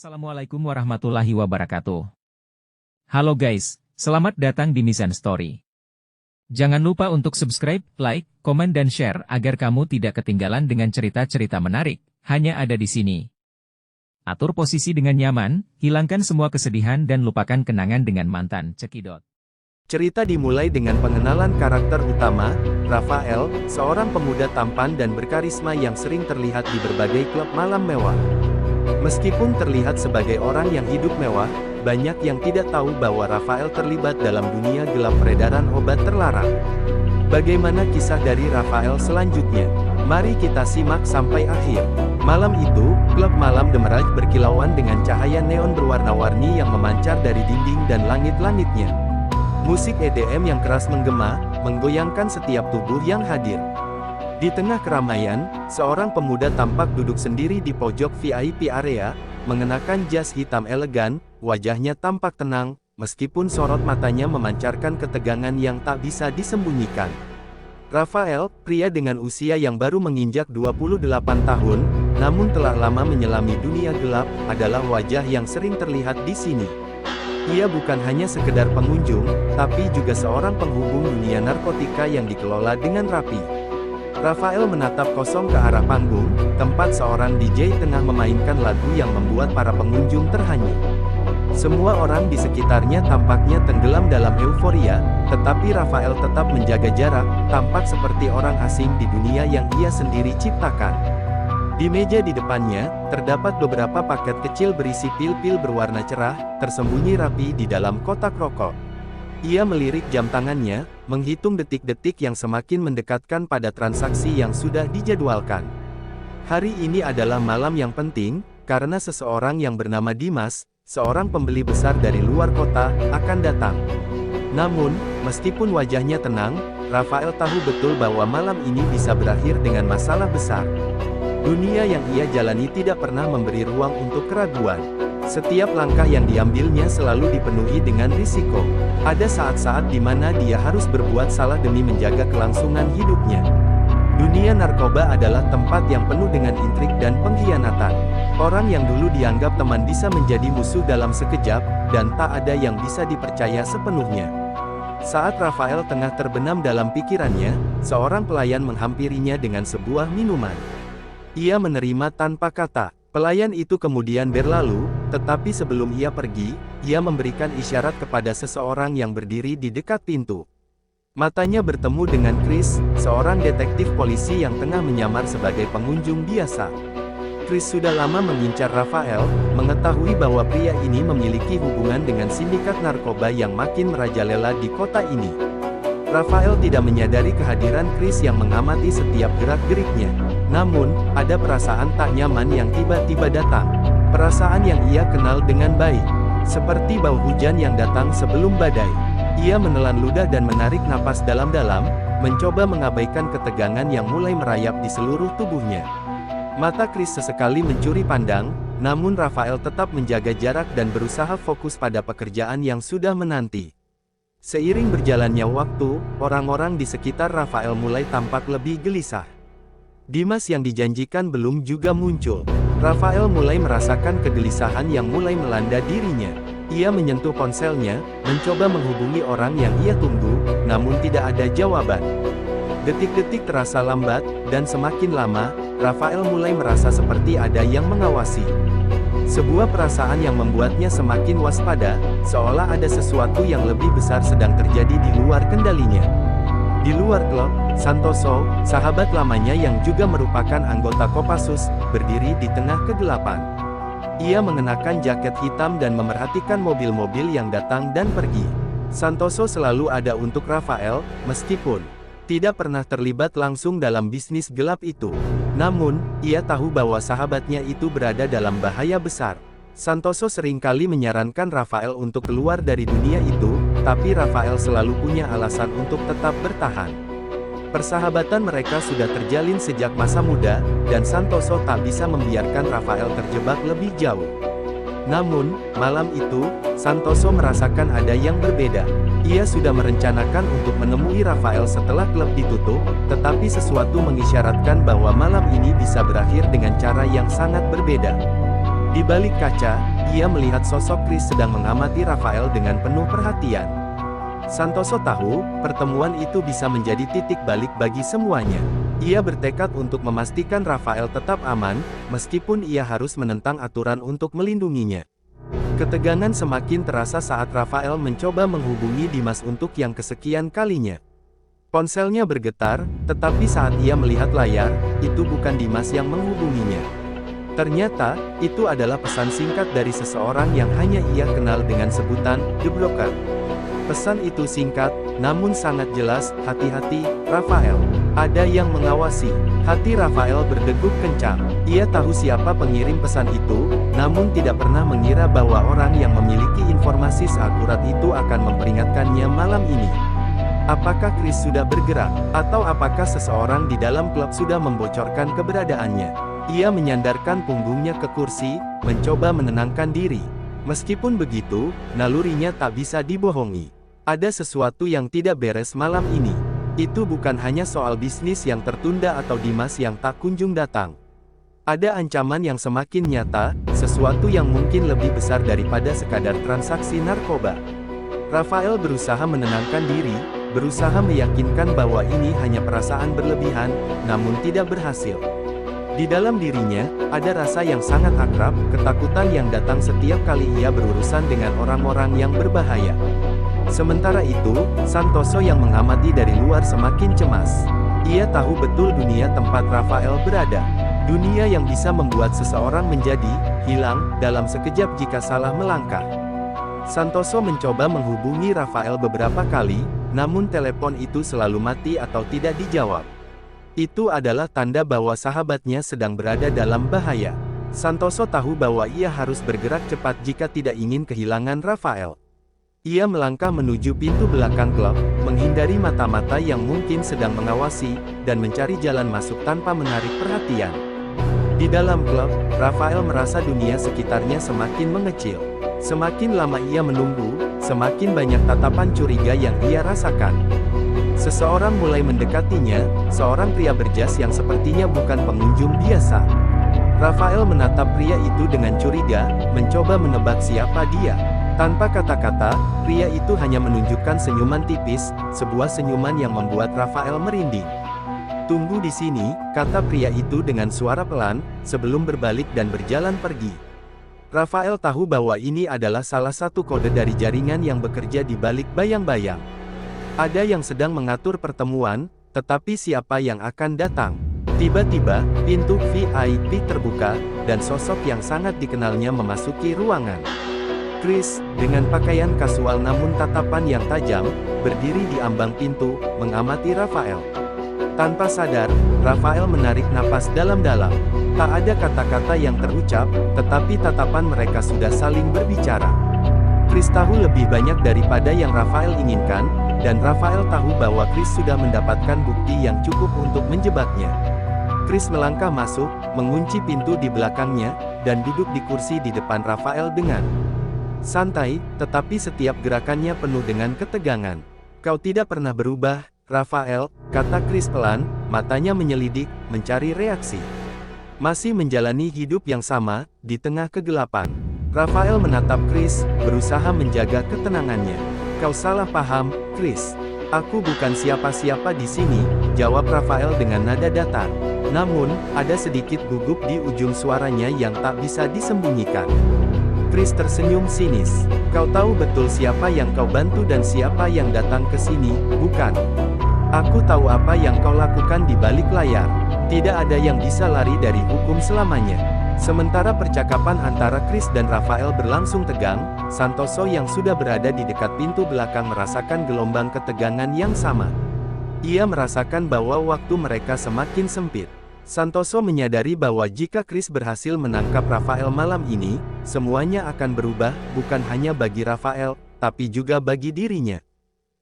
Assalamualaikum warahmatullahi wabarakatuh. Halo guys, selamat datang di Mizan Story. Jangan lupa untuk subscribe, like, komen dan share agar kamu tidak ketinggalan dengan cerita-cerita menarik, hanya ada di sini. Atur posisi dengan nyaman, hilangkan semua kesedihan dan lupakan kenangan dengan mantan, cekidot. Cerita dimulai dengan pengenalan karakter utama, Rafael, seorang pemuda tampan dan berkarisma yang sering terlihat di berbagai klub malam mewah. Meskipun terlihat sebagai orang yang hidup mewah, banyak yang tidak tahu bahwa Rafael terlibat dalam dunia gelap peredaran obat terlarang. Bagaimana kisah dari Rafael selanjutnya? Mari kita simak sampai akhir. Malam itu, klub malam The Mirage berkilauan dengan cahaya neon berwarna-warni yang memancar dari dinding dan langit-langitnya. Musik EDM yang keras menggema, menggoyangkan setiap tubuh yang hadir. Di tengah keramaian, seorang pemuda tampak duduk sendiri di pojok VIP area, mengenakan jas hitam elegan, wajahnya tampak tenang, meskipun sorot matanya memancarkan ketegangan yang tak bisa disembunyikan. Rafael, pria dengan usia yang baru menginjak 28 tahun, namun telah lama menyelami dunia gelap, adalah wajah yang sering terlihat di sini. Ia bukan hanya sekedar pengunjung, tapi juga seorang penghubung dunia narkotika yang dikelola dengan rapi. Rafael menatap kosong ke arah panggung, tempat seorang DJ tengah memainkan lagu yang membuat para pengunjung terhanyut. Semua orang di sekitarnya tampaknya tenggelam dalam euforia, tetapi Rafael tetap menjaga jarak, tampak seperti orang asing di dunia yang ia sendiri ciptakan. Di meja di depannya, terdapat beberapa paket kecil berisi pil-pil berwarna cerah, tersembunyi rapi di dalam kotak rokok. Ia melirik jam tangannya, menghitung detik-detik yang semakin mendekatkan pada transaksi yang sudah dijadwalkan. Hari ini adalah malam yang penting, karena seseorang yang bernama Dimas, seorang pembeli besar dari luar kota, akan datang. Namun, meskipun wajahnya tenang, Rafael tahu betul bahwa malam ini bisa berakhir dengan masalah besar. Dunia yang ia jalani tidak pernah memberi ruang untuk keraguan. Setiap langkah yang diambilnya selalu dipenuhi dengan risiko. Ada saat-saat di mana dia harus berbuat salah demi menjaga kelangsungan hidupnya. Dunia narkoba adalah tempat yang penuh dengan intrik dan pengkhianatan. Orang yang dulu dianggap teman bisa menjadi musuh dalam sekejap, dan tak ada yang bisa dipercaya sepenuhnya. Saat Rafael tengah terbenam dalam pikirannya, seorang pelayan menghampirinya dengan sebuah minuman. Ia menerima tanpa kata. Pelayan itu kemudian berlalu, tetapi sebelum ia pergi, ia memberikan isyarat kepada seseorang yang berdiri di dekat pintu. Matanya bertemu dengan Chris, seorang detektif polisi yang tengah menyamar sebagai pengunjung biasa. Chris sudah lama mengincar Rafael, mengetahui bahwa pria ini memiliki hubungan dengan sindikat narkoba yang makin merajalela di kota ini. Rafael tidak menyadari kehadiran Chris yang mengamati setiap gerak-geriknya. Namun, ada perasaan tak nyaman yang tiba-tiba datang. Perasaan yang ia kenal dengan baik. Seperti bau hujan yang datang sebelum badai. Ia menelan ludah dan menarik napas dalam-dalam, mencoba mengabaikan ketegangan yang mulai merayap di seluruh tubuhnya. Mata Chris sesekali mencuri pandang, namun Rafael tetap menjaga jarak dan berusaha fokus pada pekerjaan yang sudah menanti. Seiring berjalannya waktu, orang-orang di sekitar Rafael mulai tampak lebih gelisah. Dimas yang dijanjikan belum juga muncul. Rafael mulai merasakan kegelisahan yang mulai melanda dirinya. Ia menyentuh ponselnya, mencoba menghubungi orang yang ia tunggu, namun tidak ada jawaban. Detik-detik terasa lambat, dan semakin lama, Rafael mulai merasa seperti ada yang mengawasi. Sebuah perasaan yang membuatnya semakin waspada, seolah ada sesuatu yang lebih besar sedang terjadi di luar kendalinya. Di luar klub, Santoso, sahabat lamanya yang juga merupakan anggota Kopassus, berdiri di tengah kegelapan. Ia mengenakan jaket hitam dan memerhatikan mobil-mobil yang datang dan pergi. Santoso selalu ada untuk Rafael, meskipun tidak pernah terlibat langsung dalam bisnis gelap itu. Namun, ia tahu bahwa sahabatnya itu berada dalam bahaya besar. Santoso seringkali menyarankan Rafael untuk keluar dari dunia itu, tapi Rafael selalu punya alasan untuk tetap bertahan. Persahabatan mereka sudah terjalin sejak masa muda, dan Santoso tak bisa membiarkan Rafael terjebak lebih jauh. Namun, malam itu, Santoso merasakan ada yang berbeda. Ia sudah merencanakan untuk menemui Rafael setelah klub ditutup, tetapi sesuatu mengisyaratkan bahwa malam ini bisa berakhir dengan cara yang sangat berbeda. Di balik kaca, ia melihat sosok Chris sedang mengamati Rafael dengan penuh perhatian. Santoso tahu, pertemuan itu bisa menjadi titik balik bagi semuanya. Ia bertekad untuk memastikan Rafael tetap aman, meskipun ia harus menentang aturan untuk melindunginya. Ketegangan semakin terasa saat Rafael mencoba menghubungi Dimas untuk yang kesekian kalinya. Ponselnya bergetar, tetapi saat ia melihat layar, itu bukan Dimas yang menghubunginya. Ternyata, itu adalah pesan singkat dari seseorang yang hanya ia kenal dengan sebutan, The Broker. Pesan itu singkat, namun sangat jelas, hati-hati, Rafael. Ada yang mengawasi. Hati Rafael berdegup kencang. Ia tahu siapa pengirim pesan itu, namun tidak pernah mengira bahwa orang yang memiliki informasi seakurat itu akan memperingatkannya malam ini. Apakah Chris sudah bergerak, atau apakah seseorang di dalam klub sudah membocorkan keberadaannya? Ia menyandarkan punggungnya ke kursi, mencoba menenangkan diri. Meskipun begitu, nalurinya tak bisa dibohongi. Ada sesuatu yang tidak beres malam ini. Itu bukan hanya soal bisnis yang tertunda atau Dimas yang tak kunjung datang. Ada ancaman yang semakin nyata, sesuatu yang mungkin lebih besar daripada sekadar transaksi narkoba. Rafael berusaha menenangkan diri, berusaha meyakinkan bahwa ini hanya perasaan berlebihan, namun tidak berhasil. Di dalam dirinya, ada rasa yang sangat akrab, ketakutan yang datang setiap kali ia berurusan dengan orang-orang yang berbahaya. Sementara itu, Santoso yang mengamati dari luar semakin cemas. Ia tahu betul dunia tempat Rafael berada. Dunia yang bisa membuat seseorang menjadi hilang dalam sekejap jika salah melangkah. Santoso mencoba menghubungi Rafael beberapa kali, namun telepon itu selalu mati atau tidak dijawab. Itu adalah tanda bahwa sahabatnya sedang berada dalam bahaya. Santoso tahu bahwa ia harus bergerak cepat jika tidak ingin kehilangan Rafael. Ia melangkah menuju pintu belakang klub, menghindari mata-mata yang mungkin sedang mengawasi, dan mencari jalan masuk tanpa menarik perhatian. Di dalam klub, Rafael merasa dunia sekitarnya semakin mengecil. Semakin lama ia menunggu, semakin banyak tatapan curiga yang ia rasakan. Seseorang mulai mendekatinya, seorang pria berjas yang sepertinya bukan pengunjung biasa. Rafael menatap pria itu dengan curiga, mencoba menebak siapa dia. Tanpa kata-kata, pria itu hanya menunjukkan senyuman tipis, sebuah senyuman yang membuat Rafael merinding. "Tunggu di sini," kata pria itu dengan suara pelan, sebelum berbalik dan berjalan pergi. Rafael tahu bahwa ini adalah salah satu kode dari jaringan yang bekerja di balik bayang-bayang. Ada yang sedang mengatur pertemuan, tetapi siapa yang akan datang? Tiba-tiba, pintu VIP terbuka, dan sosok yang sangat dikenalnya memasuki ruangan. Chris, dengan pakaian kasual namun tatapan yang tajam, berdiri di ambang pintu, mengamati Rafael. Tanpa sadar, Rafael menarik napas dalam-dalam. Tak ada kata-kata yang terucap, tetapi tatapan mereka sudah saling berbicara. Chris tahu lebih banyak daripada yang Rafael inginkan, dan Rafael tahu bahwa Chris sudah mendapatkan bukti yang cukup untuk menjebaknya. Chris melangkah masuk, mengunci pintu di belakangnya, dan duduk di kursi di depan Rafael dengan santai, tetapi setiap gerakannya penuh dengan ketegangan. "Kau tidak pernah berubah, Rafael," kata Chris pelan, matanya menyelidik, mencari reaksi. "Masih menjalani hidup yang sama, di tengah kegelapan." Rafael menatap Chris, berusaha menjaga ketenangannya. "Kau salah paham, Chris. Aku bukan siapa-siapa di sini," jawab Rafael dengan nada datar. Namun, ada sedikit gugup di ujung suaranya yang tak bisa disembunyikan. Chris tersenyum sinis. "Kau tahu betul siapa yang kau bantu dan siapa yang datang ke sini, bukan? Aku tahu apa yang kau lakukan di balik layar. Tidak ada yang bisa lari dari hukum selamanya." Sementara percakapan antara Chris dan Rafael berlangsung tegang, Santoso yang sudah berada di dekat pintu belakang merasakan gelombang ketegangan yang sama. Ia merasakan bahwa waktu mereka semakin sempit. Santoso menyadari bahwa jika Chris berhasil menangkap Rafael malam ini, semuanya akan berubah, bukan hanya bagi Rafael, tapi juga bagi dirinya.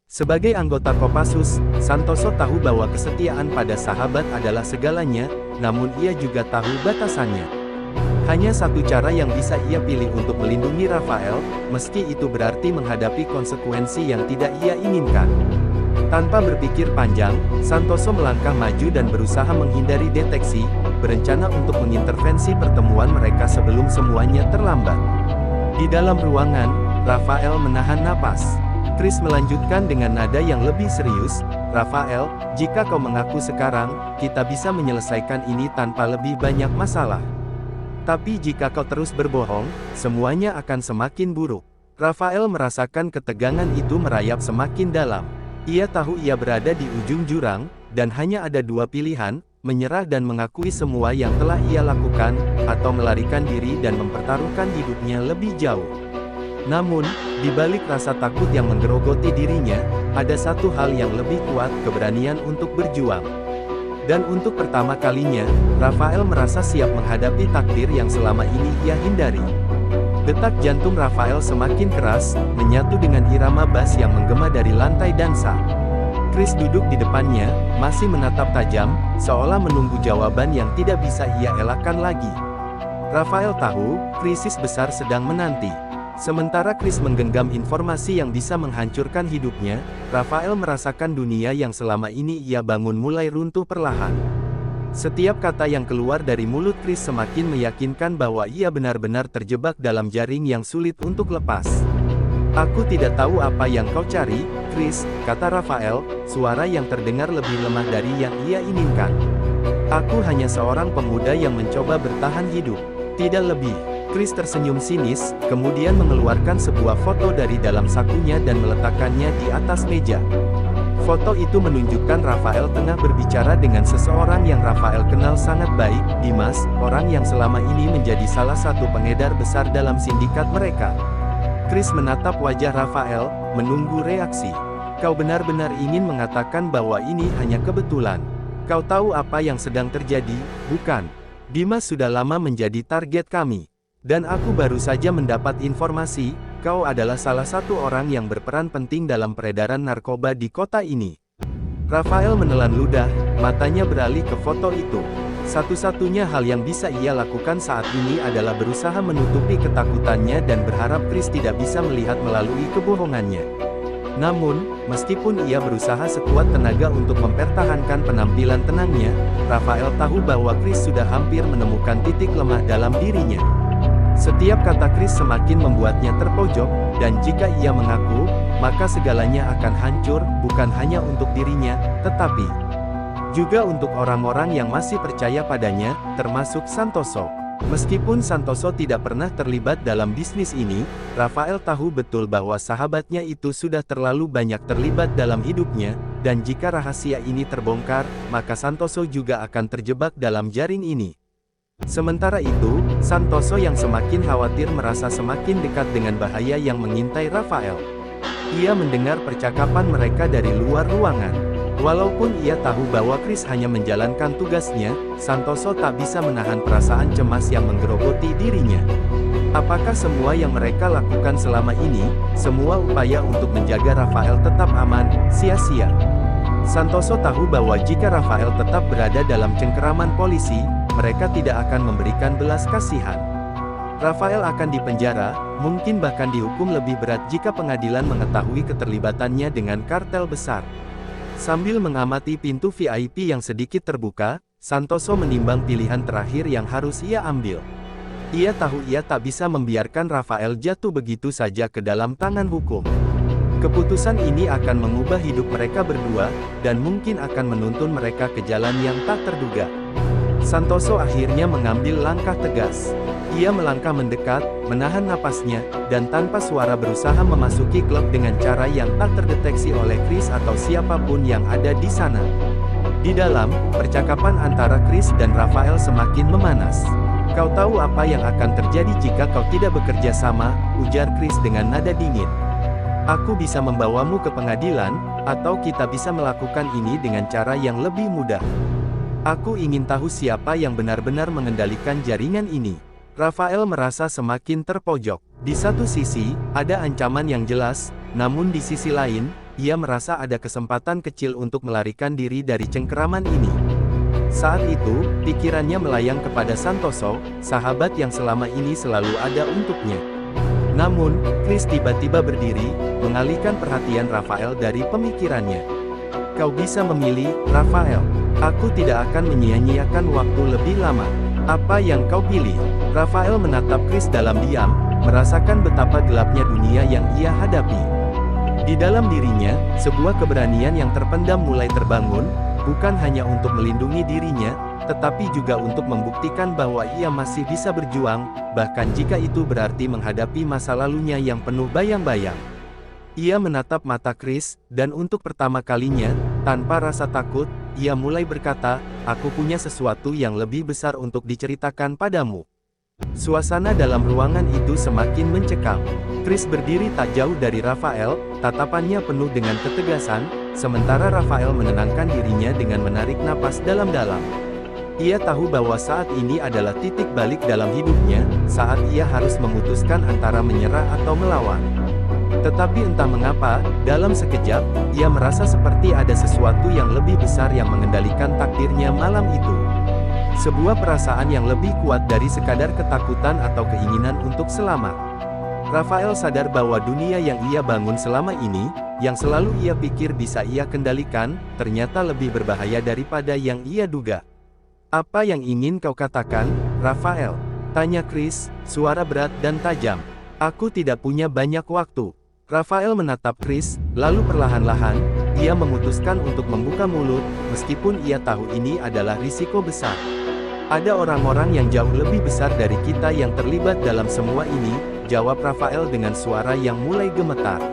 Sebagai anggota Kopassus, Santoso tahu bahwa kesetiaan pada sahabat adalah segalanya, namun ia juga tahu batasannya. Hanya satu cara yang bisa ia pilih untuk melindungi Rafael, meski itu berarti menghadapi konsekuensi yang tidak ia inginkan. Tanpa berpikir panjang, Santoso melangkah maju dan berusaha menghindari deteksi, berencana untuk mengintervensi pertemuan mereka sebelum semuanya terlambat. Di dalam ruangan, Rafael menahan napas. Chris melanjutkan dengan nada yang lebih serius, "Rafael, jika kau mengaku sekarang, kita bisa menyelesaikan ini tanpa lebih banyak masalah. Tapi jika kau terus berbohong, semuanya akan semakin buruk." Rafael merasakan ketegangan itu merayap semakin dalam. Ia tahu ia berada di ujung jurang, dan hanya ada dua pilihan, menyerah dan mengakui semua yang telah ia lakukan, atau melarikan diri dan mempertaruhkan hidupnya lebih jauh. Namun, di balik rasa takut yang menggerogoti dirinya, ada satu hal yang lebih kuat, keberanian untuk berjuang. Dan untuk pertama kalinya, Rafael merasa siap menghadapi takdir yang selama ini ia hindari. Detak jantung Rafael semakin keras, menyatu dengan irama bass yang menggema dari lantai dansa. Chris duduk di depannya, masih menatap tajam, seolah menunggu jawaban yang tidak bisa ia elakkan lagi. Rafael tahu, krisis besar sedang menanti. Sementara Chris menggenggam informasi yang bisa menghancurkan hidupnya, Rafael merasakan dunia yang selama ini ia bangun mulai runtuh perlahan. Setiap kata yang keluar dari mulut Chris semakin meyakinkan bahwa ia benar-benar terjebak dalam jaring yang sulit untuk lepas. "Aku tidak tahu apa yang kau cari, Chris," kata Rafael, suara yang terdengar lebih lemah dari yang ia inginkan. "Aku hanya seorang pemuda yang mencoba bertahan hidup. Tidak lebih." Chris tersenyum sinis, kemudian mengeluarkan sebuah foto dari dalam sakunya dan meletakkannya di atas meja. Foto itu menunjukkan Rafael tengah berbicara dengan seseorang yang Rafael kenal sangat baik, Dimas, orang yang selama ini menjadi salah satu pengedar besar dalam sindikat mereka. Chris menatap wajah Rafael, menunggu reaksi. "Kau benar-benar ingin mengatakan bahwa ini hanya kebetulan. Kau tahu apa yang sedang terjadi, bukan? Dimas sudah lama menjadi target kami. Dan aku baru saja mendapat informasi, kau adalah salah satu orang yang berperan penting dalam peredaran narkoba di kota ini." Rafael menelan ludah, matanya beralih ke foto itu. Satu-satunya hal yang bisa ia lakukan saat ini adalah berusaha menutupi ketakutannya dan berharap Chris tidak bisa melihat melalui kebohongannya. Namun, meskipun ia berusaha sekuat tenaga untuk mempertahankan penampilan tenangnya, Rafael tahu bahwa Chris sudah hampir menemukan titik lemah dalam dirinya. Setiap kata Chris semakin membuatnya terpojok, dan jika ia mengaku, maka segalanya akan hancur, bukan hanya untuk dirinya, tetapi juga untuk orang-orang yang masih percaya padanya, termasuk Santoso. Meskipun Santoso tidak pernah terlibat dalam bisnis ini, Rafael tahu betul bahwa sahabatnya itu sudah terlalu banyak terlibat dalam hidupnya, dan jika rahasia ini terbongkar, maka Santoso juga akan terjebak dalam jaring ini. Sementara itu, Santoso yang semakin khawatir merasa semakin dekat dengan bahaya yang mengintai Rafael. Ia mendengar percakapan mereka dari luar ruangan. Walaupun ia tahu bahwa Chris hanya menjalankan tugasnya, Santoso tak bisa menahan perasaan cemas yang menggerogoti dirinya. Apakah semua yang mereka lakukan selama ini, semua upaya untuk menjaga Rafael tetap aman, sia-sia? Santoso tahu bahwa jika Rafael tetap berada dalam cengkeraman polisi, mereka tidak akan memberikan belas kasihan. Rafael akan dipenjara, mungkin bahkan dihukum lebih berat jika pengadilan mengetahui keterlibatannya dengan kartel besar. Sambil mengamati pintu VIP yang sedikit terbuka, Santoso menimbang pilihan terakhir yang harus ia ambil. Ia tahu ia tak bisa membiarkan Rafael jatuh begitu saja ke dalam tangan hukum. Keputusan ini akan mengubah hidup mereka berdua, dan mungkin akan menuntun mereka ke jalan yang tak terduga. Santoso akhirnya mengambil langkah tegas. Ia melangkah mendekat, menahan napasnya, dan tanpa suara berusaha memasuki klub dengan cara yang tak terdeteksi oleh Chris atau siapapun yang ada di sana. Di dalam, percakapan antara Chris dan Rafael semakin memanas. "Kau tahu apa yang akan terjadi jika kau tidak bekerja sama," ujar Chris dengan nada dingin. "Aku bisa membawamu ke pengadilan, atau kita bisa melakukan ini dengan cara yang lebih mudah. Aku ingin tahu siapa yang benar-benar mengendalikan jaringan ini." Rafael merasa semakin terpojok. Di satu sisi, ada ancaman yang jelas, namun di sisi lain, ia merasa ada kesempatan kecil untuk melarikan diri dari cengkeraman ini. Saat itu, pikirannya melayang kepada Santoso, sahabat yang selama ini selalu ada untuknya. Namun, Chris tiba-tiba berdiri, mengalihkan perhatian Rafael dari pemikirannya. "Kau bisa memilih, Rafael. Aku tidak akan menyia-nyiakan waktu lebih lama. Apa yang kau pilih?" Rafael menatap Chris dalam diam, merasakan betapa gelapnya dunia yang ia hadapi. Di dalam dirinya, sebuah keberanian yang terpendam mulai terbangun, bukan hanya untuk melindungi dirinya, tetapi juga untuk membuktikan bahwa ia masih bisa berjuang, bahkan jika itu berarti menghadapi masa lalunya yang penuh bayang-bayang. Ia menatap mata Chris, dan untuk pertama kalinya, tanpa rasa takut, ia mulai berkata, "Aku punya sesuatu yang lebih besar untuk diceritakan padamu." Suasana dalam ruangan itu semakin mencekam. Chris berdiri tak jauh dari Raphael, tatapannya penuh dengan ketegasan, sementara Raphael menenangkan dirinya dengan menarik napas dalam-dalam. Ia tahu bahwa saat ini adalah titik balik dalam hidupnya, saat ia harus memutuskan antara menyerah atau melawan. Tetapi entah mengapa, dalam sekejap, ia merasa seperti ada sesuatu yang lebih besar yang mengendalikan takdirnya malam itu. Sebuah perasaan yang lebih kuat dari sekadar ketakutan atau keinginan untuk selamat. Raphael sadar bahwa dunia yang ia bangun selama ini, yang selalu ia pikir bisa ia kendalikan, ternyata lebih berbahaya daripada yang ia duga. "Apa yang ingin kau katakan, Raphael?" tanya Chris, suara berat dan tajam. "Aku tidak punya banyak waktu." Raphael menatap Chris, lalu perlahan-lahan, ia memutuskan untuk membuka mulut, meskipun ia tahu ini adalah risiko besar. "Ada orang-orang yang jauh lebih besar dari kita yang terlibat dalam semua ini," jawab Raphael dengan suara yang mulai gemetar.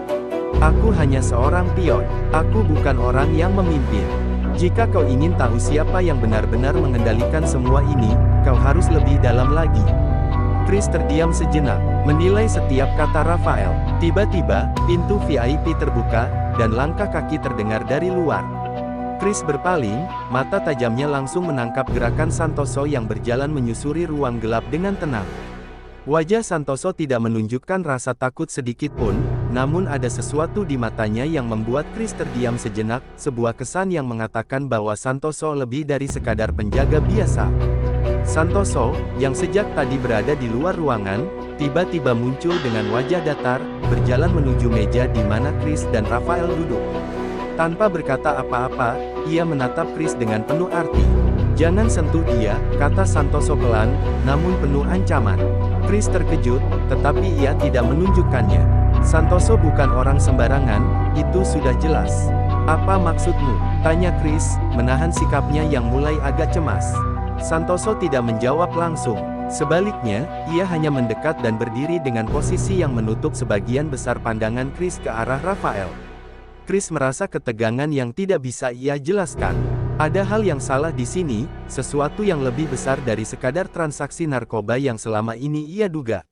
"Aku hanya seorang pion. Aku bukan orang yang memimpin. Jika kau ingin tahu siapa yang benar-benar mengendalikan semua ini, kau harus lebih dalam lagi." Chris terdiam sejenak, menilai setiap kata Raphael. Tiba-tiba, pintu VIP terbuka, dan langkah kaki terdengar dari luar. Chris berpaling, mata tajamnya langsung menangkap gerakan Santoso yang berjalan menyusuri ruang gelap dengan tenang. Wajah Santoso tidak menunjukkan rasa takut sedikit pun, namun ada sesuatu di matanya yang membuat Chris terdiam sejenak, sebuah kesan yang mengatakan bahwa Santoso lebih dari sekadar penjaga biasa. Santoso, yang sejak tadi berada di luar ruangan, tiba-tiba muncul dengan wajah datar, berjalan menuju meja di mana Chris dan Raphael duduk. Tanpa berkata apa-apa, ia menatap Chris dengan penuh arti. "Jangan sentuh dia," kata Santoso pelan, namun penuh ancaman. Chris terkejut, tetapi ia tidak menunjukkannya. "Santoso bukan orang sembarangan, itu sudah jelas." "Apa maksudmu?" tanya Chris, menahan sikapnya yang mulai agak cemas. Santoso tidak menjawab langsung. Sebaliknya, ia hanya mendekat dan berdiri dengan posisi yang menutup sebagian besar pandangan Chris ke arah Raphael. Chris merasa ketegangan yang tidak bisa ia jelaskan. Ada hal yang salah di sini, sesuatu yang lebih besar dari sekadar transaksi narkoba yang selama ini ia duga.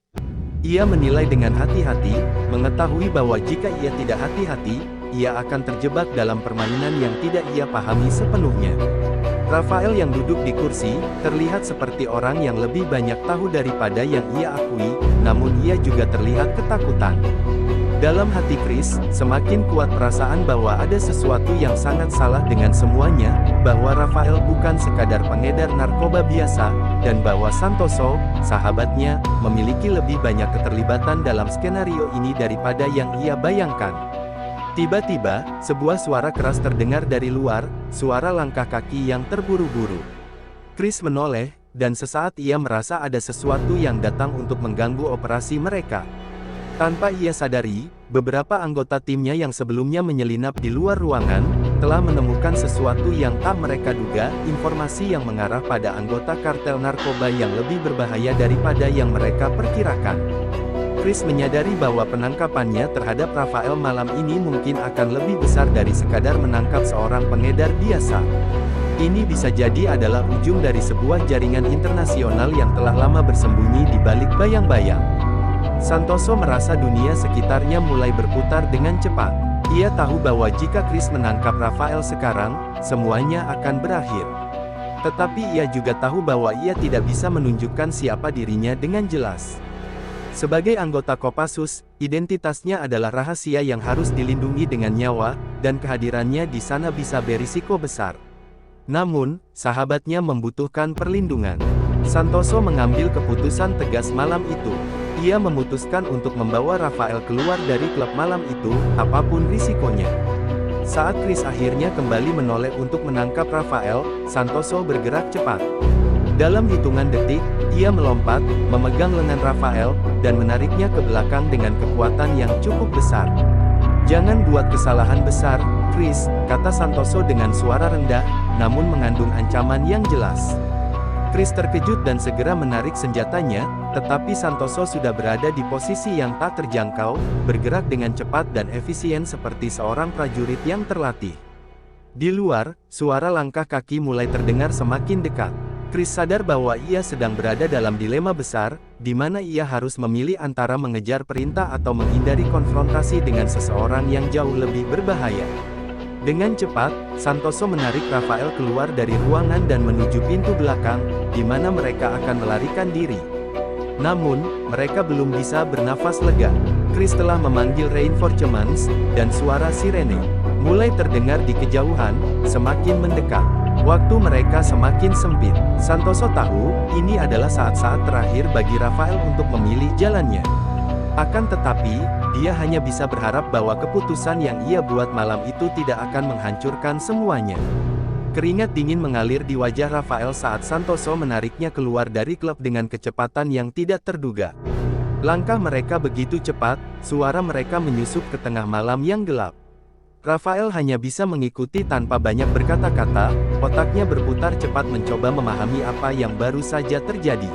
Ia menilai dengan hati-hati, mengetahui bahwa jika ia tidak hati-hati, ia akan terjebak dalam permainan yang tidak ia pahami sepenuhnya. Raphael yang duduk di kursi, terlihat seperti orang yang lebih banyak tahu daripada yang ia akui, namun ia juga terlihat ketakutan. Dalam hati Chris, semakin kuat perasaan bahwa ada sesuatu yang sangat salah dengan semuanya, bahwa Raphael bukan sekadar pengedar narkoba biasa, dan bahwa Santoso, sahabatnya, memiliki lebih banyak keterlibatan dalam skenario ini daripada yang ia bayangkan. Tiba-tiba, sebuah suara keras terdengar dari luar, suara langkah kaki yang terburu-buru. Chris menoleh, dan sesaat ia merasa ada sesuatu yang datang untuk mengganggu operasi mereka. Tanpa ia sadari, beberapa anggota timnya yang sebelumnya menyelinap di luar ruangan, telah menemukan sesuatu yang tak mereka duga, informasi yang mengarah pada anggota kartel narkoba yang lebih berbahaya daripada yang mereka perkirakan. Chris menyadari bahwa penangkapannya terhadap Raphael malam ini mungkin akan lebih besar dari sekadar menangkap seorang pengedar biasa. Ini bisa jadi adalah ujung dari sebuah jaringan internasional yang telah lama bersembunyi di balik bayang-bayang. Santoso merasa dunia sekitarnya mulai berputar dengan cepat. Ia tahu bahwa jika Chris menangkap Raphael sekarang, semuanya akan berakhir. Tetapi ia juga tahu bahwa ia tidak bisa menunjukkan siapa dirinya dengan jelas. Sebagai anggota Kopassus, identitasnya adalah rahasia yang harus dilindungi dengan nyawa, dan kehadirannya di sana bisa berisiko besar. Namun, sahabatnya membutuhkan perlindungan. Santoso mengambil keputusan tegas malam itu. Ia memutuskan untuk membawa Raphael keluar dari klub malam itu, apapun risikonya. Saat Chris akhirnya kembali menoleh untuk menangkap Raphael, Santoso bergerak cepat. Dalam hitungan detik, Ia melompat, memegang lengan Rafael, dan menariknya ke belakang dengan kekuatan yang cukup besar. "Jangan buat kesalahan besar, Chris," kata Santoso dengan suara rendah, namun mengandung ancaman yang jelas. Chris terkejut dan segera menarik senjatanya, tetapi Santoso sudah berada di posisi yang tak terjangkau, bergerak dengan cepat dan efisien seperti seorang prajurit yang terlatih. Di luar, suara langkah kaki mulai terdengar semakin dekat. Chris sadar bahwa ia sedang berada dalam dilema besar, di mana ia harus memilih antara mengejar perintah atau menghindari konfrontasi dengan seseorang yang jauh lebih berbahaya. Dengan cepat, Santoso menarik Rafael keluar dari ruangan dan menuju pintu belakang, di mana mereka akan melarikan diri. Namun, mereka belum bisa bernafas lega. Chris telah memanggil reinforcements, dan suara sirene mulai terdengar di kejauhan, semakin mendekat. Waktu mereka semakin sempit. Santoso tahu, ini adalah saat-saat terakhir bagi Rafael untuk memilih jalannya. Akan tetapi, dia hanya bisa berharap bahwa keputusan yang ia buat malam itu tidak akan menghancurkan semuanya. Keringat dingin mengalir di wajah Rafael saat Santoso menariknya keluar dari klub dengan kecepatan yang tidak terduga. Langkah mereka begitu cepat, suara mereka menyusup ke tengah malam yang gelap. Rafael hanya bisa mengikuti tanpa banyak berkata-kata, otaknya berputar cepat mencoba memahami apa yang baru saja terjadi.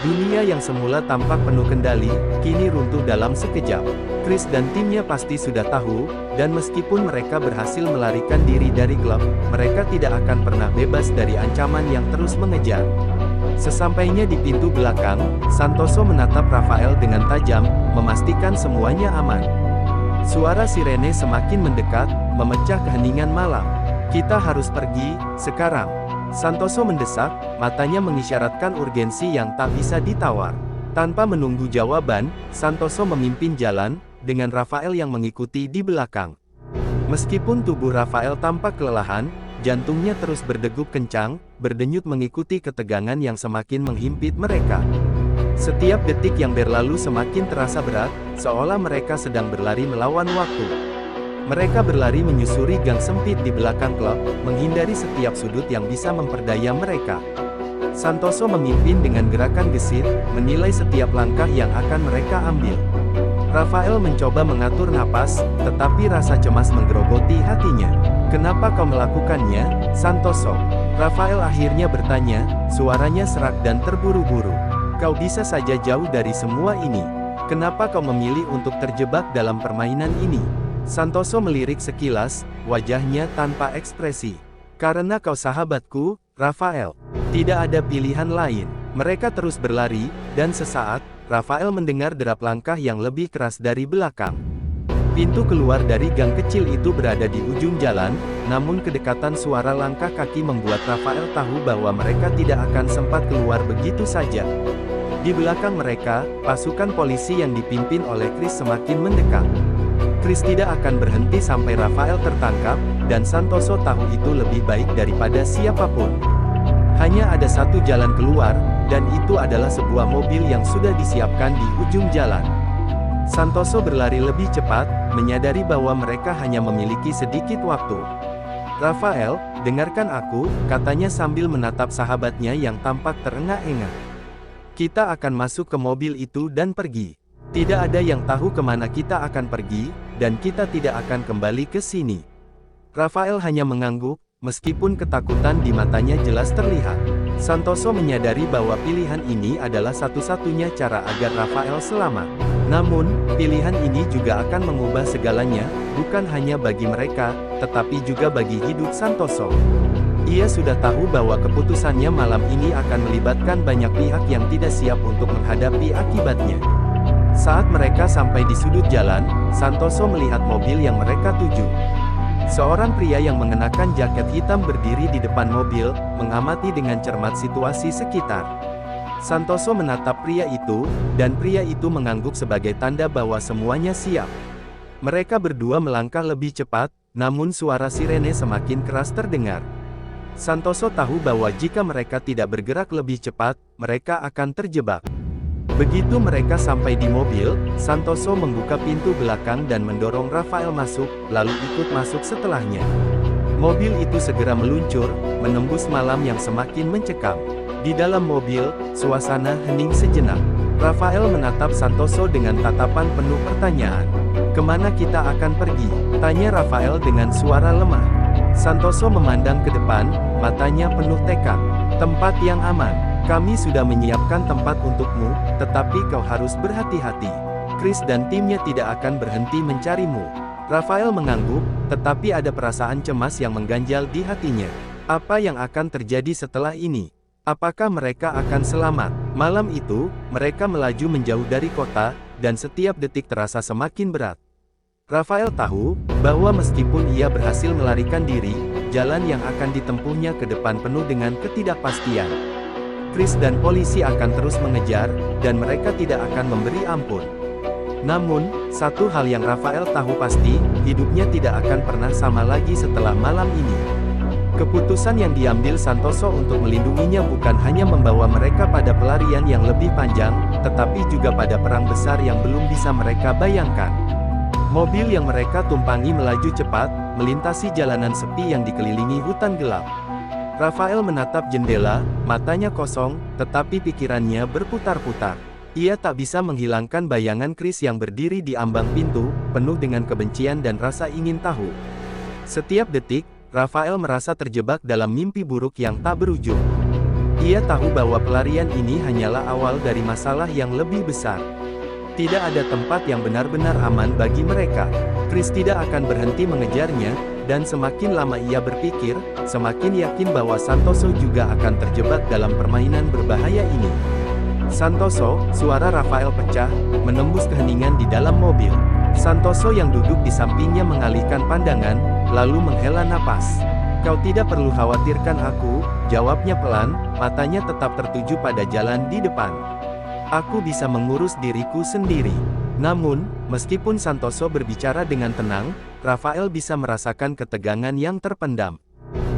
Dunia yang semula tampak penuh kendali, kini runtuh dalam sekejap. Chris dan timnya pasti sudah tahu, dan meskipun mereka berhasil melarikan diri dari klub, mereka tidak akan pernah bebas dari ancaman yang terus mengejar. Sesampainya di pintu belakang, Santoso menatap Rafael dengan tajam, memastikan semuanya aman. Suara sirene semakin mendekat, memecah keheningan malam. "Kita harus pergi, sekarang," Santoso mendesak, matanya mengisyaratkan urgensi yang tak bisa ditawar. Tanpa menunggu jawaban, Santoso memimpin jalan, dengan Rafael yang mengikuti di belakang. Meskipun tubuh Rafael tampak kelelahan, jantungnya terus berdegup kencang, berdenyut mengikuti ketegangan yang semakin menghimpit mereka. Setiap detik yang berlalu semakin terasa berat, seolah mereka sedang berlari melawan waktu. Mereka berlari menyusuri gang sempit di belakang klub, menghindari setiap sudut yang bisa memperdaya mereka. Santoso memimpin dengan gerakan gesit, menilai setiap langkah yang akan mereka ambil. Rafael mencoba mengatur napas, tetapi rasa cemas menggerogoti hatinya. "Kenapa kau melakukannya, Santoso?" Rafael akhirnya bertanya, suaranya serak dan terburu-buru. "Kau bisa saja jauh dari semua ini. Kenapa kau memilih untuk terjebak dalam permainan ini?" Santoso melirik sekilas, wajahnya tanpa ekspresi. "Karena kau sahabatku, Rafael. Tidak ada pilihan lain." Mereka terus berlari, dan sesaat, Rafael mendengar derap langkah yang lebih keras dari belakang. Pintu keluar dari gang kecil itu berada di ujung jalan, namun kedekatan suara langkah kaki membuat Rafael tahu bahwa mereka tidak akan sempat keluar begitu saja. Di belakang mereka, pasukan polisi yang dipimpin oleh Chris semakin mendekat. Chris tidak akan berhenti sampai Rafael tertangkap, dan Santoso tahu itu lebih baik daripada siapapun. Hanya ada satu jalan keluar, dan itu adalah sebuah mobil yang sudah disiapkan di ujung jalan. Santoso berlari lebih cepat, menyadari bahwa mereka hanya memiliki sedikit waktu. "Rafael, dengarkan aku," katanya sambil menatap sahabatnya yang tampak terengah-engah. "Kita akan masuk ke mobil itu dan pergi. Tidak ada yang tahu kemana kita akan pergi, dan kita tidak akan kembali ke sini." Rafael hanya mengangguk, meskipun ketakutan di matanya jelas terlihat. Santoso menyadari bahwa pilihan ini adalah satu-satunya cara agar Rafael selamat. Namun, pilihan ini juga akan mengubah segalanya, bukan hanya bagi mereka, tetapi juga bagi hidup Santoso. Ia sudah tahu bahwa keputusannya malam ini akan melibatkan banyak pihak yang tidak siap untuk menghadapi akibatnya. Saat mereka sampai di sudut jalan, Santoso melihat mobil yang mereka tuju. Seorang pria yang mengenakan jaket hitam berdiri di depan mobil, mengamati dengan cermat situasi sekitar. Santoso menatap pria itu, dan pria itu mengangguk sebagai tanda bahwa semuanya siap. Mereka berdua melangkah lebih cepat, namun suara sirene semakin keras terdengar. Santoso tahu bahwa jika mereka tidak bergerak lebih cepat, mereka akan terjebak. Begitu mereka sampai di mobil, Santoso membuka pintu belakang dan mendorong Rafael masuk, lalu ikut masuk setelahnya. Mobil itu segera meluncur, menembus malam yang semakin mencekam. Di dalam mobil, suasana hening sejenak. Rafael menatap Santoso dengan tatapan penuh pertanyaan. "Kemana kita akan pergi?" tanya Rafael dengan suara lemah. Santoso memandang ke depan, matanya penuh tekad. "Tempat yang aman. Kami sudah menyiapkan tempat untukmu, tetapi kau harus berhati-hati. Chris dan timnya tidak akan berhenti mencarimu." Rafael mengangguk, tetapi ada perasaan cemas yang mengganjal di hatinya. Apa yang akan terjadi setelah ini? Apakah mereka akan selamat? Malam itu, mereka melaju menjauh dari kota, dan setiap detik terasa semakin berat. Rafael tahu bahwa meskipun ia berhasil melarikan diri, jalan yang akan ditempuhnya ke depan penuh dengan ketidakpastian. Chris dan polisi akan terus mengejar, dan mereka tidak akan memberi ampun. Namun, satu hal yang Rafael tahu pasti, hidupnya tidak akan pernah sama lagi setelah malam ini. Keputusan yang diambil Santoso untuk melindunginya bukan hanya membawa mereka pada pelarian yang lebih panjang, tetapi juga pada perang besar yang belum bisa mereka bayangkan. Mobil yang mereka tumpangi melaju cepat, melintasi jalanan sepi yang dikelilingi hutan gelap. Rafael menatap jendela, matanya kosong, tetapi pikirannya berputar-putar. Ia tak bisa menghilangkan bayangan Chris yang berdiri di ambang pintu, penuh dengan kebencian dan rasa ingin tahu. Setiap detik, Rafael merasa terjebak dalam mimpi buruk yang tak berujung. Ia tahu bahwa pelarian ini hanyalah awal dari masalah yang lebih besar. Tidak ada tempat yang benar-benar aman bagi mereka. Chris tidak akan berhenti mengejarnya, dan semakin lama ia berpikir, semakin yakin bahwa Santoso juga akan terjebak dalam permainan berbahaya ini. "Santoso," suara Rafael pecah, menembus keheningan di dalam mobil. Santoso yang duduk di sampingnya mengalihkan pandangan, lalu menghela napas. "Kau tidak perlu khawatirkan aku," jawabnya pelan, matanya tetap tertuju pada jalan di depan. "Aku bisa mengurus diriku sendiri." Namun, meskipun Santoso berbicara dengan tenang, Rafael bisa merasakan ketegangan yang terpendam.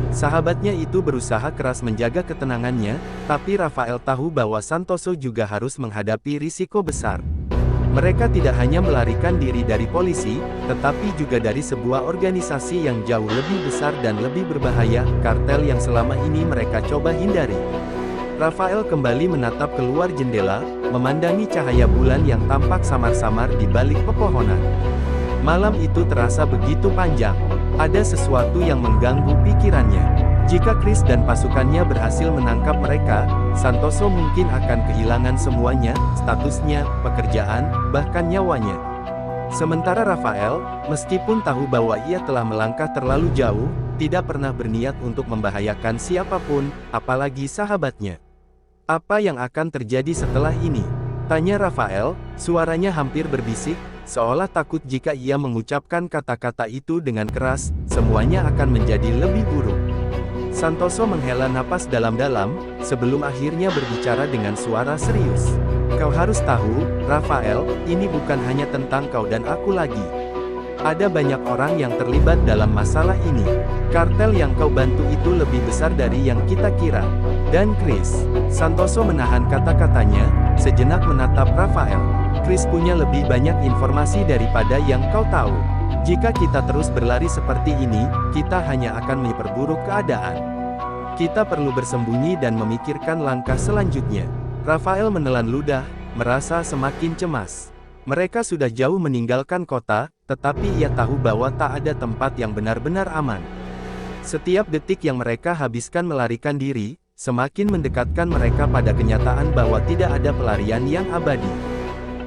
Sahabatnya itu berusaha keras menjaga ketenangannya, tapi Rafael tahu bahwa Santoso juga harus menghadapi risiko besar. Mereka tidak hanya melarikan diri dari polisi, tetapi juga dari sebuah organisasi yang jauh lebih besar dan lebih berbahaya, kartel yang selama ini mereka coba hindari. Rafael kembali menatap keluar jendela, memandangi cahaya bulan yang tampak samar-samar di balik pepohonan. Malam itu terasa begitu panjang. Ada sesuatu yang mengganggu pikirannya. Jika Chris dan pasukannya berhasil menangkap mereka, Santoso mungkin akan kehilangan semuanya, statusnya, pekerjaan, bahkan nyawanya. Sementara Rafael, meskipun tahu bahwa ia telah melangkah terlalu jauh, tidak pernah berniat untuk membahayakan siapapun, apalagi sahabatnya. "Apa yang akan terjadi setelah ini?" tanya Rafael, suaranya hampir berbisik, seolah takut jika ia mengucapkan kata-kata itu dengan keras, semuanya akan menjadi lebih buruk. Santoso menghela napas dalam-dalam, sebelum akhirnya berbicara dengan suara serius. "Kau harus tahu, Rafael, ini bukan hanya tentang kau dan aku lagi. Ada banyak orang yang terlibat dalam masalah ini. Kartel yang kau bantu itu lebih besar dari yang kita kira. Dan Chris." Santoso menahan kata-katanya, sejenak menatap Rafael. "Chris punya lebih banyak informasi daripada yang kau tahu. Jika kita terus berlari seperti ini, kita hanya akan memperburuk keadaan. Kita perlu bersembunyi dan memikirkan langkah selanjutnya." Rafael menelan ludah, merasa semakin cemas. Mereka sudah jauh meninggalkan kota, tetapi ia tahu bahwa tak ada tempat yang benar-benar aman. Setiap detik yang mereka habiskan melarikan diri, semakin mendekatkan mereka pada kenyataan bahwa tidak ada pelarian yang abadi.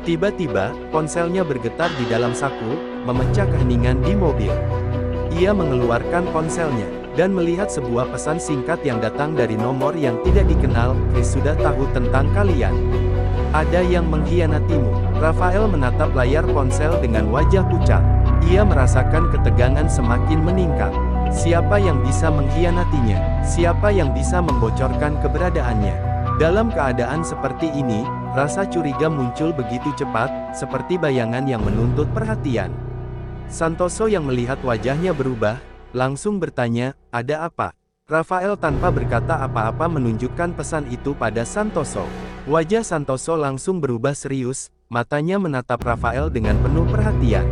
Tiba-tiba, ponselnya bergetar di dalam saku, memecah keheningan di mobil. Ia mengeluarkan ponselnya, dan melihat sebuah pesan singkat yang datang dari nomor yang tidak dikenal. "Chris sudah tahu tentang kalian. Ada yang mengkhianatimu." Rafael menatap layar ponsel dengan wajah pucat. Ia merasakan ketegangan semakin meningkat. Siapa yang bisa mengkhianatinya? Siapa yang bisa membocorkan keberadaannya? Dalam keadaan seperti ini, rasa curiga muncul begitu cepat, seperti bayangan yang menuntut perhatian. Santoso yang melihat wajahnya berubah, langsung bertanya, "Ada apa?" Rafael tanpa berkata apa-apa menunjukkan pesan itu pada Santoso. Wajah Santoso langsung berubah serius, matanya menatap Rafael dengan penuh perhatian.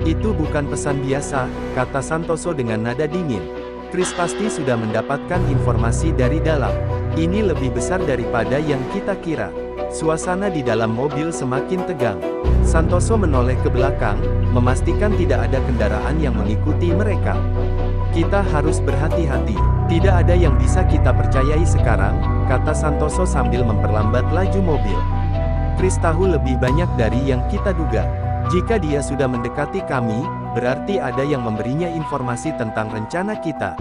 "Itu bukan pesan biasa," kata Santoso dengan nada dingin. "Chris pasti sudah mendapatkan informasi dari dalam. Ini lebih besar daripada yang kita kira. Suasana di dalam mobil semakin tegang. Santoso menoleh ke belakang, memastikan tidak ada kendaraan yang mengikuti mereka. Kita harus berhati-hati. Tidak ada yang bisa kita percayai sekarang, kata Santoso sambil memperlambat laju mobil. Chris tahu lebih banyak dari yang kita duga. Jika dia sudah mendekati kami, berarti ada yang memberinya informasi tentang rencana kita.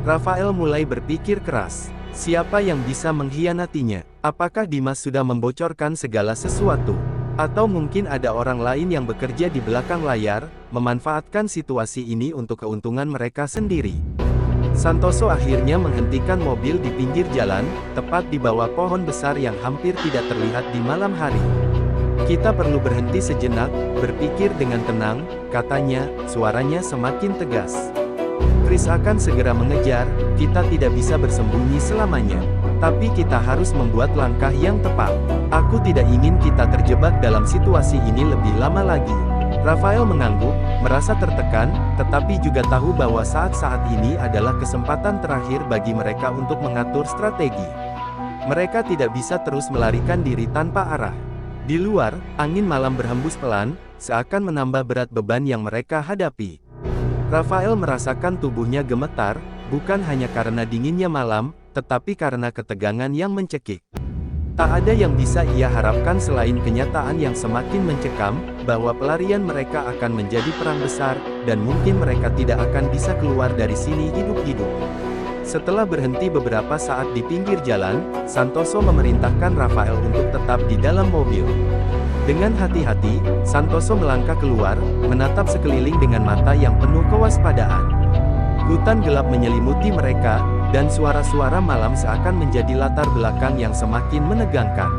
Rafael mulai berpikir keras. Siapa yang bisa mengkhianatinya? Apakah Dimas sudah membocorkan segala sesuatu? Atau mungkin ada orang lain yang bekerja di belakang layar, memanfaatkan situasi ini untuk keuntungan mereka sendiri. Santoso akhirnya menghentikan mobil di pinggir jalan, tepat di bawah pohon besar yang hampir tidak terlihat di malam hari. Kita perlu berhenti sejenak, berpikir dengan tenang, katanya, suaranya semakin tegas. Chris akan segera mengejar, kita tidak bisa bersembunyi selamanya. Tapi kita harus membuat langkah yang tepat. Aku tidak ingin kita terjebak dalam situasi ini lebih lama lagi. Rafael mengangguk, merasa tertekan, tetapi juga tahu bahwa saat-saat ini adalah kesempatan terakhir bagi mereka untuk mengatur strategi. Mereka tidak bisa terus melarikan diri tanpa arah. Di luar, angin malam berhembus pelan, seakan menambah berat beban yang mereka hadapi. Rafael merasakan tubuhnya gemetar, bukan hanya karena dinginnya malam, tetapi karena ketegangan yang mencekik. Tak ada yang bisa ia harapkan selain kenyataan yang semakin mencekam, bahwa pelarian mereka akan menjadi perang besar, dan mungkin mereka tidak akan bisa keluar dari sini hidup-hidup. Setelah berhenti beberapa saat di pinggir jalan, Santoso memerintahkan Rafael untuk tetap di dalam mobil. Dengan hati-hati, Santoso melangkah keluar, menatap sekeliling dengan mata yang penuh kewaspadaan. Hutan gelap menyelimuti mereka, dan suara-suara malam seakan menjadi latar belakang yang semakin menegangkan.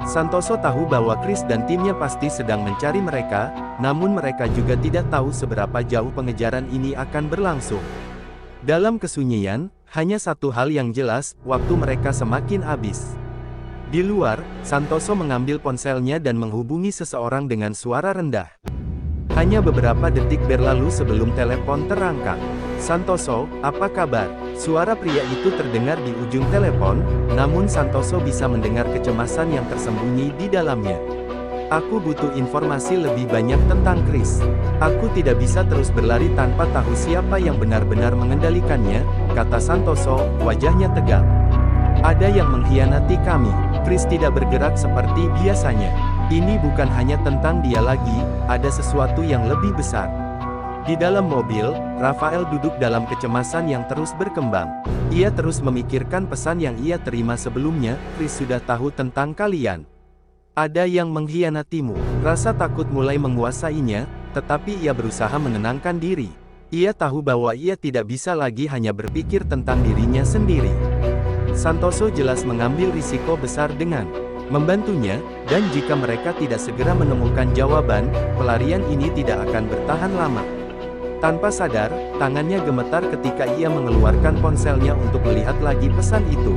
Santoso tahu bahwa Chris dan timnya pasti sedang mencari mereka, namun mereka juga tidak tahu seberapa jauh pengejaran ini akan berlangsung. Dalam kesunyian, hanya satu hal yang jelas, waktu mereka semakin habis. Di luar, Santoso mengambil ponselnya dan menghubungi seseorang dengan suara rendah. Hanya beberapa detik berlalu sebelum telepon terangkat. Santoso, apa kabar? Suara pria itu terdengar di ujung telepon, namun Santoso bisa mendengar kecemasan yang tersembunyi di dalamnya. Aku butuh informasi lebih banyak tentang Chris. Aku tidak bisa terus berlari tanpa tahu siapa yang benar-benar mengendalikannya, kata Santoso, wajahnya tegang. Ada yang mengkhianati kami. Chris tidak bergerak seperti biasanya. Ini bukan hanya tentang dia lagi, ada sesuatu yang lebih besar. Di dalam mobil, Rafael duduk dalam kecemasan yang terus berkembang. Ia terus memikirkan pesan yang ia terima sebelumnya, Chris sudah tahu tentang kalian. Ada yang mengkhianatimu. Rasa takut mulai menguasainya, tetapi ia berusaha menenangkan diri. Ia tahu bahwa ia tidak bisa lagi hanya berpikir tentang dirinya sendiri. Santoso jelas mengambil risiko besar dengan membantunya, dan jika mereka tidak segera menemukan jawaban, pelarian ini tidak akan bertahan lama. Tanpa sadar, tangannya gemetar ketika ia mengeluarkan ponselnya untuk melihat lagi pesan itu.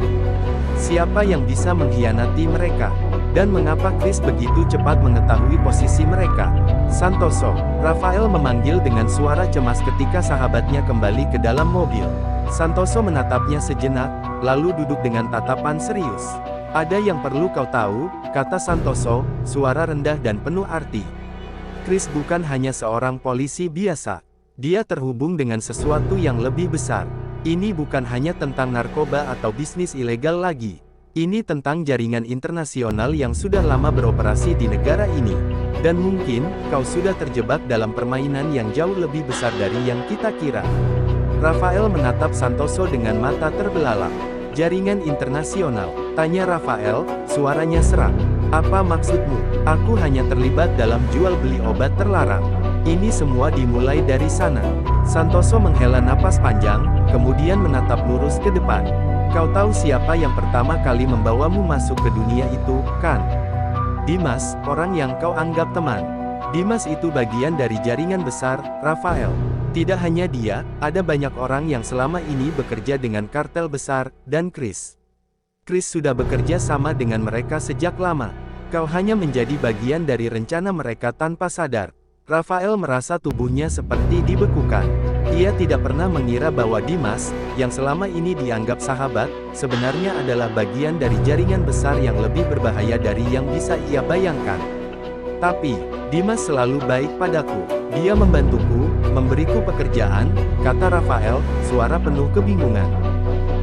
Siapa yang bisa mengkhianati mereka? Dan mengapa Chris begitu cepat mengetahui posisi mereka? Santoso, Rafael memanggil dengan suara cemas ketika sahabatnya kembali ke dalam mobil. Santoso menatapnya sejenak, lalu duduk dengan tatapan serius. Ada yang perlu kau tahu, kata Santoso, suara rendah dan penuh arti. Chris bukan hanya seorang polisi biasa. Dia terhubung dengan sesuatu yang lebih besar. Ini bukan hanya tentang narkoba atau bisnis ilegal lagi. Ini tentang jaringan internasional yang sudah lama beroperasi di negara ini. Dan mungkin, kau sudah terjebak dalam permainan yang jauh lebih besar dari yang kita kira. Rafael menatap Santoso dengan mata terbelalak. Jaringan internasional, tanya Rafael, suaranya serak. Apa maksudmu? Aku hanya terlibat dalam jual beli obat terlarang. Ini semua dimulai dari sana. Santoso menghela napas panjang, kemudian menatap lurus ke depan. Kau tahu siapa yang pertama kali membawamu masuk ke dunia itu, kan? Dimas, orang yang kau anggap teman. Dimas itu bagian dari jaringan besar, Rafael. Tidak hanya dia, ada banyak orang yang selama ini bekerja dengan kartel besar, dan Chris. Chris sudah bekerja sama dengan mereka sejak lama. Kau hanya menjadi bagian dari rencana mereka tanpa sadar. Rafael merasa tubuhnya seperti dibekukan. Ia tidak pernah mengira bahwa Dimas, yang selama ini dianggap sahabat, sebenarnya adalah bagian dari jaringan besar yang lebih berbahaya dari yang bisa ia bayangkan. Tapi, Dimas selalu baik padaku. Dia membantuku, memberiku pekerjaan, kata Rafael, suara penuh kebingungan.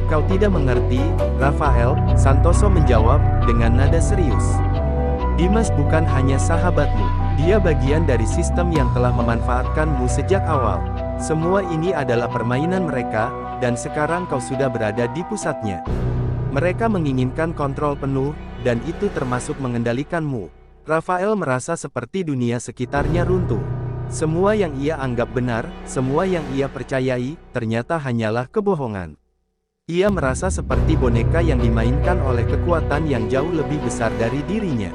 Kau tidak mengerti, Rafael, Santoso menjawab, dengan nada serius. Dimas bukan hanya sahabatmu, dia bagian dari sistem yang telah memanfaatkanmu sejak awal. Semua ini adalah permainan mereka, dan sekarang kau sudah berada di pusatnya. Mereka menginginkan kontrol penuh, dan itu termasuk mengendalikanmu. Rafael merasa seperti dunia sekitarnya runtuh. Semua yang ia anggap benar, semua yang ia percayai, ternyata hanyalah kebohongan. Ia merasa seperti boneka yang dimainkan oleh kekuatan yang jauh lebih besar dari dirinya.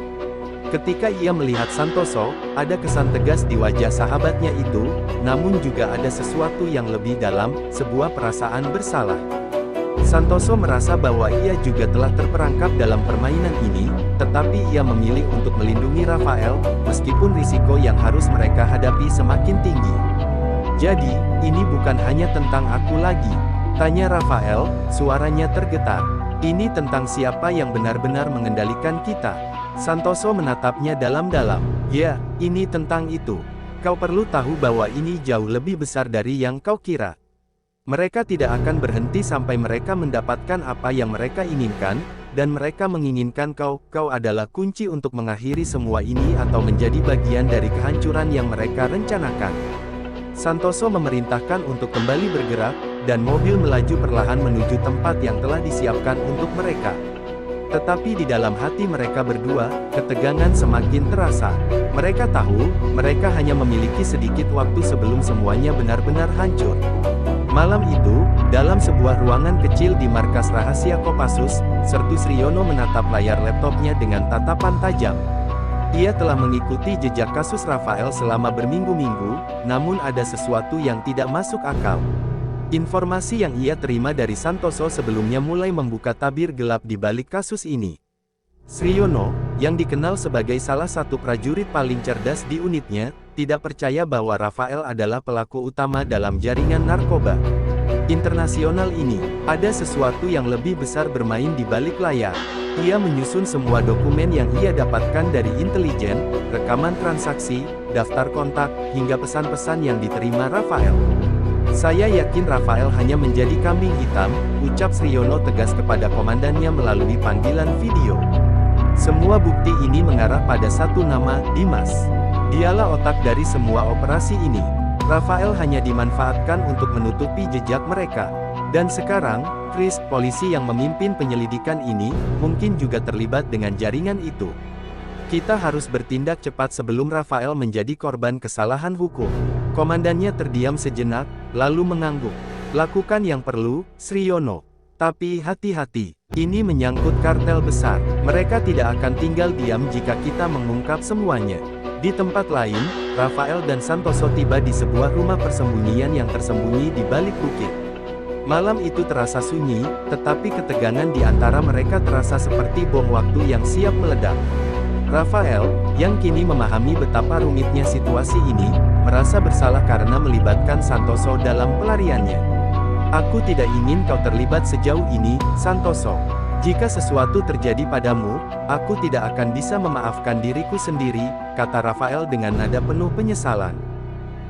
Ketika ia melihat Santoso, ada kesan tegas di wajah sahabatnya itu, namun juga ada sesuatu yang lebih dalam, sebuah perasaan bersalah. Santoso merasa bahwa ia juga telah terperangkap dalam permainan ini, tetapi ia memilih untuk melindungi Rafael, meskipun risiko yang harus mereka hadapi semakin tinggi. Jadi, ini bukan hanya tentang aku lagi, tanya Rafael, suaranya tergetar. Ini tentang siapa yang benar-benar mengendalikan kita. Santoso menatapnya dalam-dalam. Ya, ini tentang itu. Kau perlu tahu bahwa ini jauh lebih besar dari yang kau kira. Mereka tidak akan berhenti sampai mereka mendapatkan apa yang mereka inginkan, dan mereka menginginkan kau. Kau adalah kunci untuk mengakhiri semua ini atau menjadi bagian dari kehancuran yang mereka rencanakan. Santoso memerintahkan untuk kembali bergerak, dan mobil melaju perlahan menuju tempat yang telah disiapkan untuk mereka. Tetapi di dalam hati mereka berdua, ketegangan semakin terasa. Mereka tahu, mereka hanya memiliki sedikit waktu sebelum semuanya benar-benar hancur. Malam itu, dalam sebuah ruangan kecil di markas rahasia Kopassus, Sertus Riono menatap layar laptopnya dengan tatapan tajam. Ia telah mengikuti jejak kasus Rafael selama berminggu-minggu, namun ada sesuatu yang tidak masuk akal. Informasi yang ia terima dari Santoso sebelumnya mulai membuka tabir gelap di balik kasus ini. Sriono, yang dikenal sebagai salah satu prajurit paling cerdas di unitnya, tidak percaya bahwa Rafael adalah pelaku utama dalam jaringan narkoba internasional ini. Ada sesuatu yang lebih besar bermain di balik layar. Ia menyusun semua dokumen yang ia dapatkan dari intelijen, rekaman transaksi, daftar kontak, hingga pesan-pesan yang diterima Rafael. Saya yakin Rafael hanya menjadi kambing hitam, ucap Sriono tegas kepada komandannya melalui panggilan video. Semua bukti ini mengarah pada satu nama, Dimas. Dialah otak dari semua operasi ini. Rafael hanya dimanfaatkan untuk menutupi jejak mereka. Dan sekarang, Chris, polisi yang memimpin penyelidikan ini, mungkin juga terlibat dengan jaringan itu. Kita harus bertindak cepat sebelum Rafael menjadi korban kesalahan hukum. Komandannya terdiam sejenak, lalu mengangguk. Lakukan yang perlu, Sriono. Tapi hati-hati, ini menyangkut kartel besar. Mereka tidak akan tinggal diam jika kita mengungkap semuanya. Di tempat lain, Rafael dan Santoso tiba di sebuah rumah persembunyian yang tersembunyi di balik bukit. Malam itu terasa sunyi, tetapi ketegangan di antara mereka terasa seperti bom waktu yang siap meledak. Rafael, yang kini memahami betapa rumitnya situasi ini, merasa bersalah karena melibatkan Santoso dalam pelariannya. Aku tidak ingin kau terlibat sejauh ini, Santoso. Jika sesuatu terjadi padamu, aku tidak akan bisa memaafkan diriku sendiri, kata Rafael dengan nada penuh penyesalan.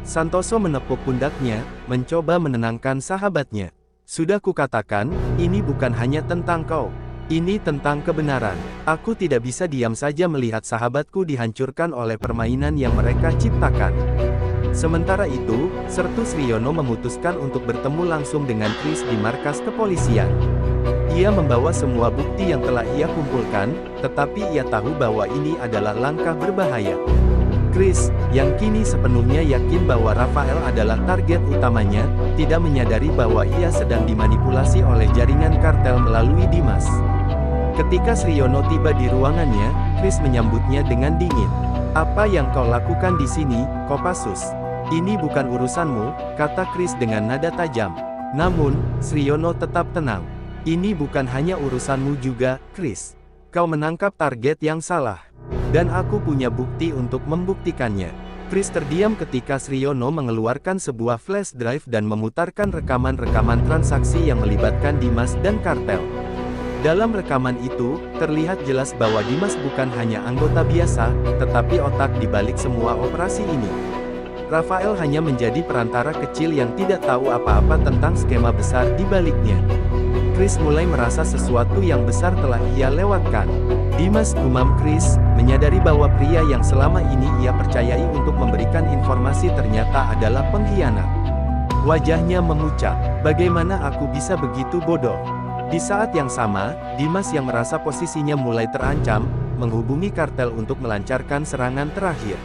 Santoso menepuk pundaknya, mencoba menenangkan sahabatnya. Sudah kukatakan, ini bukan hanya tentang kau. Ini tentang kebenaran. Aku tidak bisa diam saja melihat sahabatku dihancurkan oleh permainan yang mereka ciptakan. Sementara itu, Sertus Riono memutuskan untuk bertemu langsung dengan Chris di markas kepolisian. Ia membawa semua bukti yang telah ia kumpulkan, tetapi ia tahu bahwa ini adalah langkah berbahaya. Chris, yang kini sepenuhnya yakin bahwa Rafael adalah target utamanya, tidak menyadari bahwa ia sedang dimanipulasi oleh jaringan kartel melalui Dimas. Ketika Sriono tiba di ruangannya, Chris menyambutnya dengan dingin. Apa yang kau lakukan di sini, Kopassus? Ini bukan urusanmu, kata Chris dengan nada tajam. Namun, Sriono tetap tenang. Ini bukan hanya urusanmu juga, Chris. Kau menangkap target yang salah. Dan aku punya bukti untuk membuktikannya. Chris terdiam ketika Sriono mengeluarkan sebuah flash drive dan memutarkan rekaman-rekaman transaksi yang melibatkan Dimas dan kartel. Dalam rekaman itu, terlihat jelas bahwa Dimas bukan hanya anggota biasa, tetapi otak di balik semua operasi ini. Rafael hanya menjadi perantara kecil yang tidak tahu apa-apa tentang skema besar di baliknya. Chris mulai merasa sesuatu yang besar telah ia lewatkan. Dimas, gumam Chris, menyadari bahwa pria yang selama ini ia percayai untuk memberikan informasi ternyata adalah pengkhianat. Wajahnya memucat. Bagaimana aku bisa begitu bodoh? Di saat yang sama, Dimas yang merasa posisinya mulai terancam, menghubungi kartel untuk melancarkan serangan terakhir.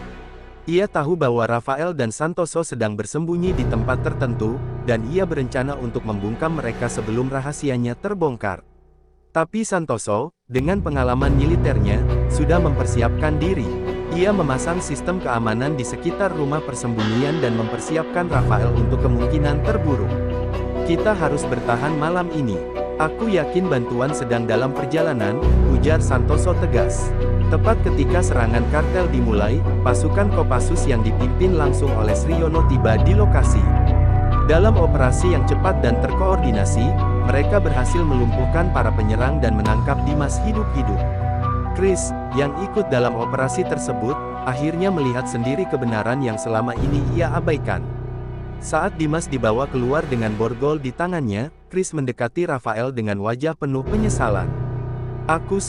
Ia tahu bahwa Rafael dan Santoso sedang bersembunyi di tempat tertentu, dan ia berencana untuk membungkam mereka sebelum rahasianya terbongkar. Tapi Santoso, dengan pengalaman militernya, sudah mempersiapkan diri. Ia memasang sistem keamanan di sekitar rumah persembunyian dan mempersiapkan Rafael untuk kemungkinan terburuk. Kita harus bertahan malam ini. Aku yakin bantuan sedang dalam perjalanan, ujar Santoso tegas. Tepat ketika serangan kartel dimulai, pasukan Kopassus yang dipimpin langsung oleh Sriono tiba di lokasi. Dalam operasi yang cepat dan terkoordinasi, mereka berhasil melumpuhkan para penyerang dan menangkap Dimas hidup-hidup. Chris, yang ikut dalam operasi tersebut, akhirnya melihat sendiri kebenaran yang selama ini ia abaikan. Saat Dimas dibawa keluar dengan borgol di tangannya, Chris mendekati Rafael dengan wajah penuh penyesalan. Aku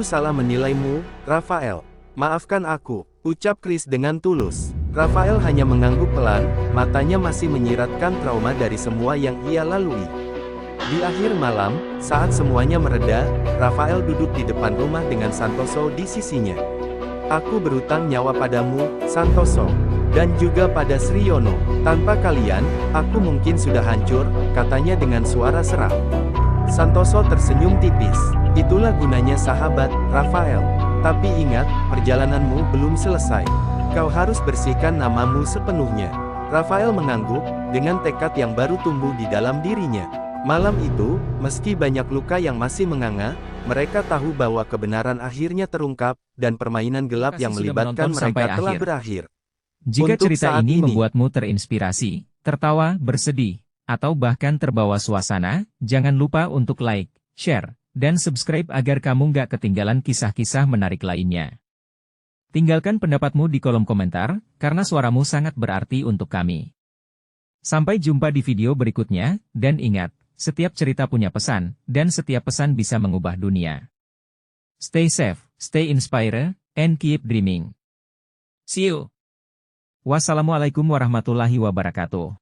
salah menilaimu, Rafael. Maafkan aku, ucap Chris dengan tulus. Rafael hanya mengangguk pelan, matanya masih menyiratkan trauma dari semua yang ia lalui. Di akhir malam, saat semuanya mereda, Rafael duduk di depan rumah dengan Santoso di sisinya. Aku berutang nyawa padamu, Santoso. Dan juga pada Sriono. Tanpa kalian, aku mungkin sudah hancur, katanya dengan suara serak. Santoso tersenyum tipis. Itulah gunanya sahabat, Rafael. Tapi ingat, perjalananmu belum selesai. Kau harus bersihkan namamu sepenuhnya. Rafael mengangguk, dengan tekad yang baru tumbuh di dalam dirinya. Malam itu, meski banyak luka yang masih menganga, mereka tahu bahwa kebenaran akhirnya terungkap, dan permainan gelap yang melibatkan mereka telah berakhir. Jika Untuk cerita saat ini ini, membuatmu terinspirasi, tertawa, bersedih, atau bahkan terbawa suasana, jangan lupa untuk like, share, dan subscribe agar kamu nggak ketinggalan kisah-kisah menarik lainnya. Tinggalkan pendapatmu di kolom komentar, karena suaramu sangat berarti untuk kami. Sampai jumpa di video berikutnya, dan ingat, setiap cerita punya pesan, dan setiap pesan bisa mengubah dunia. Stay safe, stay inspired, and keep dreaming. See you! Wassalamualaikum warahmatullahi wabarakatuh.